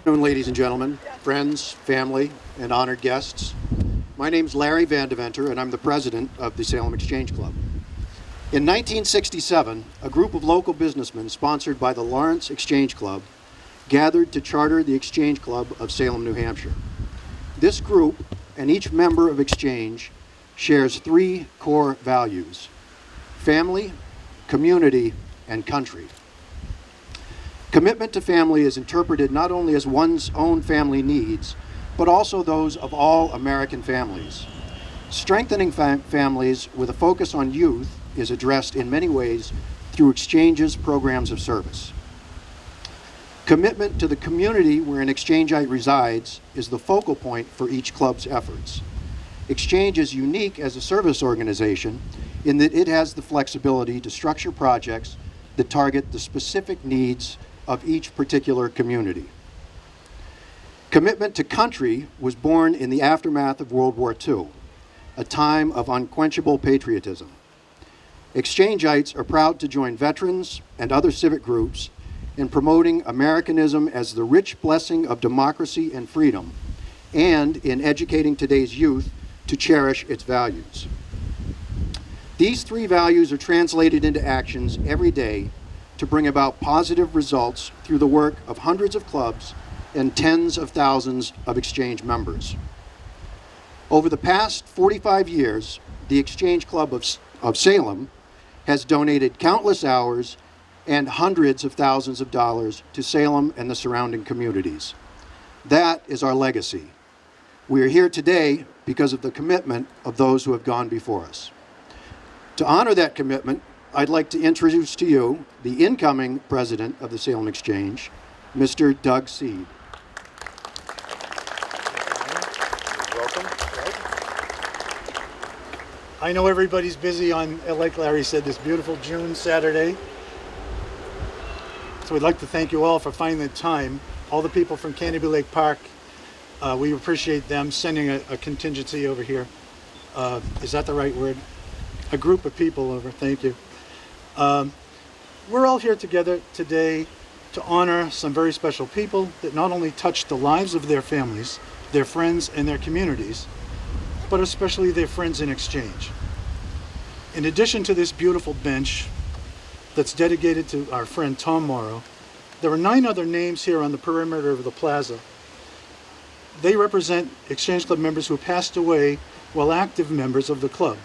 Ladies and gentlemen, friends, family, and honored guests. My name's Larry Vandeventer, and I'm the president of the Salem Exchange Club. In 1967, a group of local businessmen sponsored by the Lawrence Exchange Club gathered to charter the Exchange Club of Salem, New Hampshire. This group and each member of Exchange shares three core values: family, community, and country. Commitment to family is interpreted not only as one's own family needs, but also those of all American families. Strengthening families with a focus on youth is addressed in many ways through Exchange's programs of service. Commitment to the community where an Exchangeite resides is the focal point for each club's efforts. Exchange is unique as a service organization in that it has the flexibility to structure projects that target the specific needs of each particular community. Commitment to country was born in the aftermath of World War II, a time of unquenchable patriotism. Exchangites are proud to join veterans and other civic groups in promoting Americanism as the rich blessing of democracy and freedom, and in educating today's youth to cherish its values. These three values are translated into actions every day to bring about positive results through the work of hundreds of clubs and tens of thousands of Exchange members. Over the past 45 years, the Exchange Club of Salem has donated countless hours and hundreds of thousands of dollars to Salem and the surrounding communities. That is our legacy. We are here today because of the commitment of those who have gone before us. To honor that commitment, I'd like to introduce to you the incoming president of the Salem Exchange, Mr. Doug Seed. Welcome. I know everybody's busy on, like Larry said, this beautiful June Saturday. So we'd like to thank you all for finding the time. All the people from Canterbury Lake Park, we appreciate them sending a contingency over here. Is that the right word? A group of people over, thank you. We're all here together today to honor some very special people that not only touched the lives of their families, their friends, and their communities, but especially their friends in Exchange. In addition to this beautiful bench that's dedicated to our friend Tom Morrow, there are 9 other names here on the perimeter of the plaza. They represent Exchange Club members who passed away while active members of the club.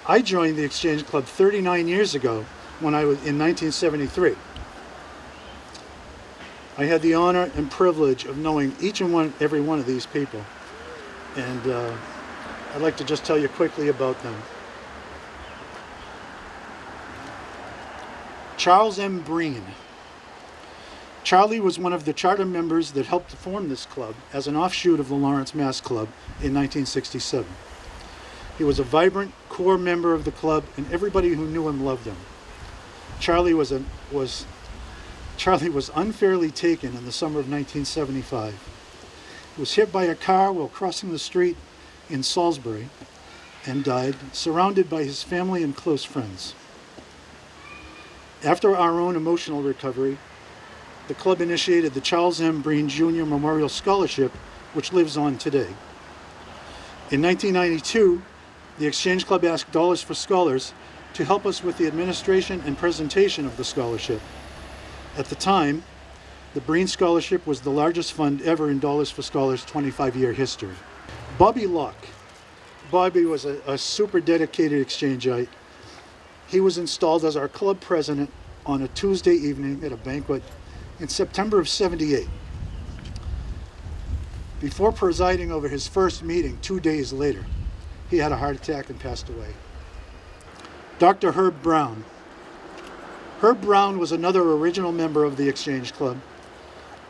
I joined the Exchange Club 39 years ago when I was in 1973. I had the honor and privilege of knowing each and every one of these people. And I'd like to just tell you quickly about them. Charles M. Breen. Charlie was one of the charter members that helped to form this club as an offshoot of the Lawrence Mass Club in 1967. He was a vibrant core member of the club, and everybody who knew him loved him. Charlie was unfairly taken in the summer of 1975. He was hit by a car while crossing the street in Salisbury and died, surrounded by his family and close friends. After our own emotional recovery, the club initiated the Charles M. Breen Jr. Memorial Scholarship, which lives on today. In 1992, the Exchange Club asked Dollars for Scholars to help us with the administration and presentation of the scholarship. At the time, the Breen Scholarship was the largest fund ever in Dollars for Scholars' 25-year history. Bobby Locke. Bobby was a super dedicated Exchangeite. He was installed as our club president on a Tuesday evening at a banquet in September of '78. Before presiding over his first meeting 2 days later, he had a heart attack and passed away. Dr. Herb Brown. Herb Brown was another original member of the Exchange Club.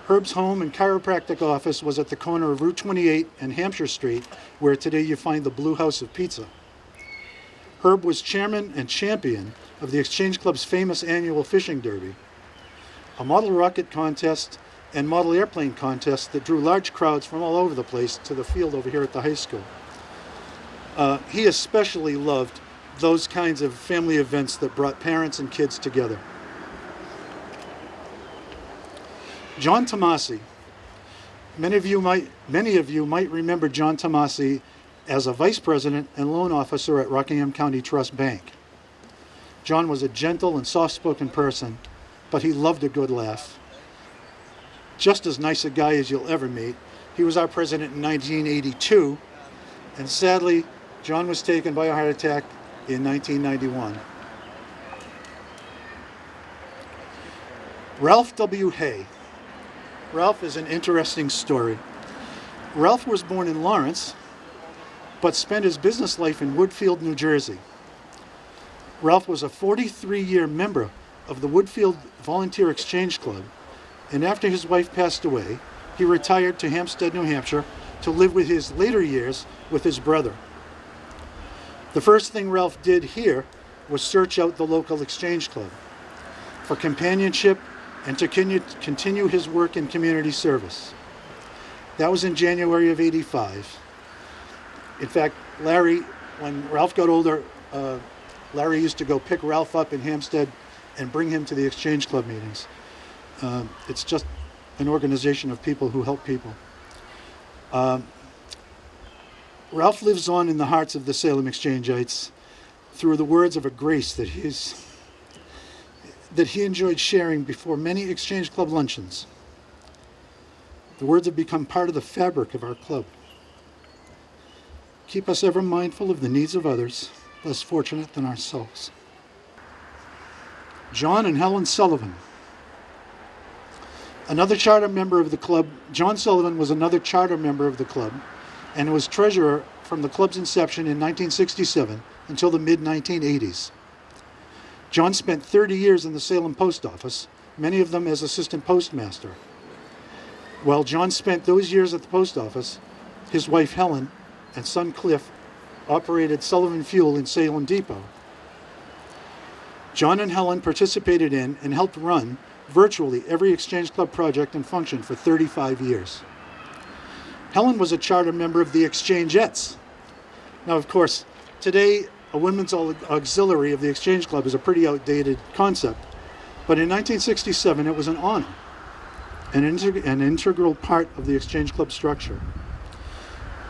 Herb's home and chiropractic office was at the corner of Route 28 and Hampshire Street, where today you find the Blue House of Pizza. Herb was chairman and champion of the Exchange Club's famous annual fishing derby, a model rocket contest and model airplane contest that drew large crowds from all over the place to the field over here at the high school. He especially loved those kinds of family events that brought parents and kids together. John Tomasi. Many of you might remember John Tomasi as a vice president and loan officer at Rockingham County Trust Bank. John was a gentle and soft-spoken person, but he loved a good laugh. Just as nice a guy as you'll ever meet. He was our president in 1982, and sadly, John was taken by a heart attack in 1991. Ralph W. Hay. Ralph is an interesting story. Ralph was born in Lawrence, but spent his business life in Woodfield, New Jersey. Ralph was a 43-year member of the Woodfield Volunteer Exchange Club, and after his wife passed away, he retired to Hampstead, New Hampshire, to live with his later years with his brother. The first thing Ralph did here was search out the local exchange club for companionship and to continue his work in community service. That was in January of '85. In fact, Larry, when Ralph got older, Larry used to go pick Ralph up in Hampstead and bring him to the exchange club meetings. It's just an organization of people who help people. Ralph lives on in the hearts of the Salem Exchangites through the words of a grace that he enjoyed sharing before many exchange club luncheons. The words have become part of the fabric of our club. Keep us ever mindful of the needs of others, less fortunate than ourselves. John and Helen Sullivan. Another charter member of the club, John Sullivan was another charter member of the club and was treasurer from the club's inception in 1967 until the mid-1980s. John spent 30 years in the Salem post office, many of them as assistant postmaster. While John spent those years at the post office, his wife Helen and son Cliff operated Sullivan Fuel in Salem Depot. John and Helen participated in and helped run virtually every Exchange Club project and function for 35 years. Helen was a charter member of the Exchangettes. Now, of course, today a women's auxiliary of the Exchange Club is a pretty outdated concept, but in 1967 it was an honor, an integral part of the Exchange Club structure.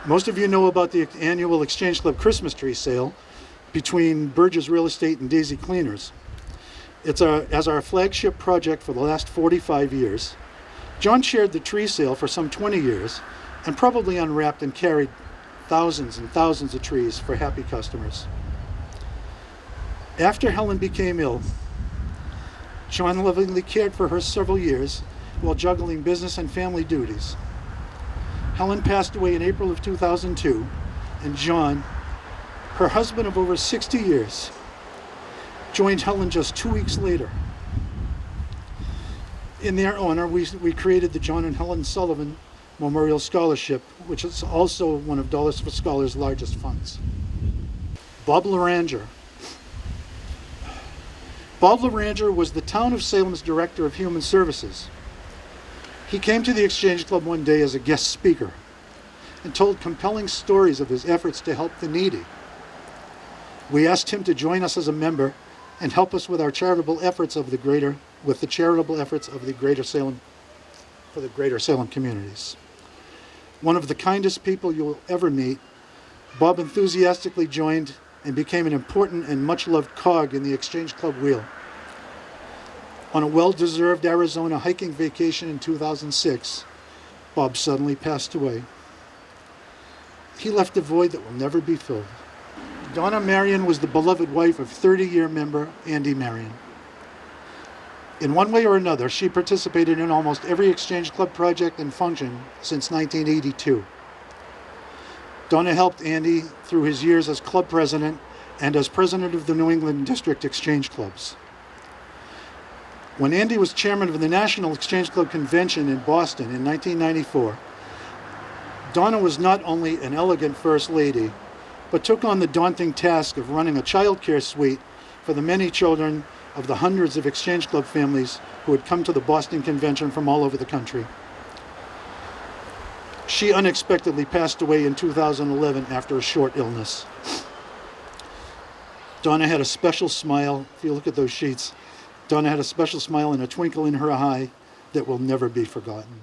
Most of you know about the annual Exchange Club Christmas tree sale between Burgess Real Estate and Daisy Cleaners. It's as our flagship project for the last 45 years. John chaired the tree sale for some 20 years and probably unwrapped and carried thousands and thousands of trees for happy customers. After Helen became ill, John lovingly cared for her several years while juggling business and family duties. Helen passed away in April of 2002, and John, her husband of over 60 years, joined Helen just 2 weeks later. In their honor, we created the John and Helen Sullivan Memorial Scholarship, which is also one of Dollars for Scholars' largest funds. Bob Laranger. Bob Laranger was the town of Salem's Director of Human Services. He came to the Exchange Club one day as a guest speaker and told compelling stories of his efforts to help the needy. We asked him to join us as a member and help us with our charitable efforts for the greater Salem communities. One of the kindest people you will ever meet, Bob enthusiastically joined and became an important and much-loved cog in the Exchange Club wheel. On a well-deserved Arizona hiking vacation in 2006, Bob suddenly passed away. He left a void that will never be filled. Donna Marion was the beloved wife of 30-year member Andy Marion. In one way or another, she participated in almost every Exchange Club project and function since 1982. Donna helped Andy through his years as club president and as president of the New England District Exchange Clubs. When Andy was chairman of the National Exchange Club Convention in Boston in 1994, Donna was not only an elegant First Lady, but took on the daunting task of running a child care suite for the many children of the hundreds of Exchange Club families who had come to the Boston Convention from all over the country. She unexpectedly passed away in 2011 after a short illness. Donna had a special smile. If you look at those sheets, Donna had a special smile and a twinkle in her eye that will never be forgotten.